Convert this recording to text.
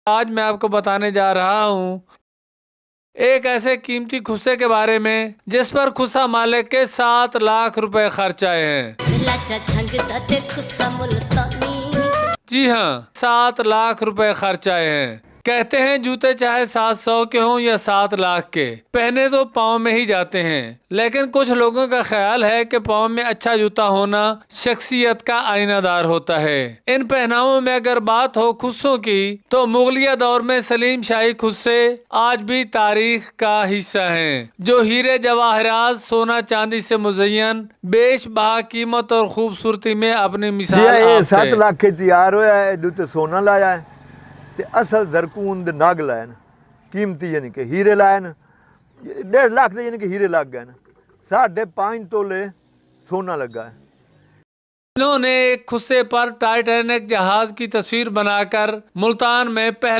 आज मैं आपको बताने जा रहा हूँ एक ऐसे कीमती खुस्से के बारे में जिस पर खुस्सा मालिक के 7 लाख रुपए खर्च आए हैं। जी हाँ, 7 लाख रुपए खर्च आए हैं। कहते हैं जूते चाहे 700 के हों या 7 लाख के, पहने तो पाँव में ही जाते हैं। लेकिन कुछ लोगों का ख्याल है कि पाँव में अच्छा जूता होना शख्सियत का आईनादार होता है। इन पहनावों में अगर बात हो खुस्सों की तो मुगलिया दौर में सलीम शाही खुस्से आज भी तारीख का हिस्सा हैं, जो हीरे जवाहरात सोना चांदी से मुज़य्यन बेश बहा कीमत और खूबसूरती में अपनी मिसाल आप 7 लाख के तैयार होया है, दूते सोना लाया है ते असल जरकून दे नग लाए न, कीमती यानी कि हीरे लाए न। 1.5 लाख से यानी कि हीरे लग गए न, 5.5 तोले सोना लगा है। इन्होंने एक खुस्से पर टाइटैनिक जहाज की तस्वीर बनाकर मुल्तान में पहले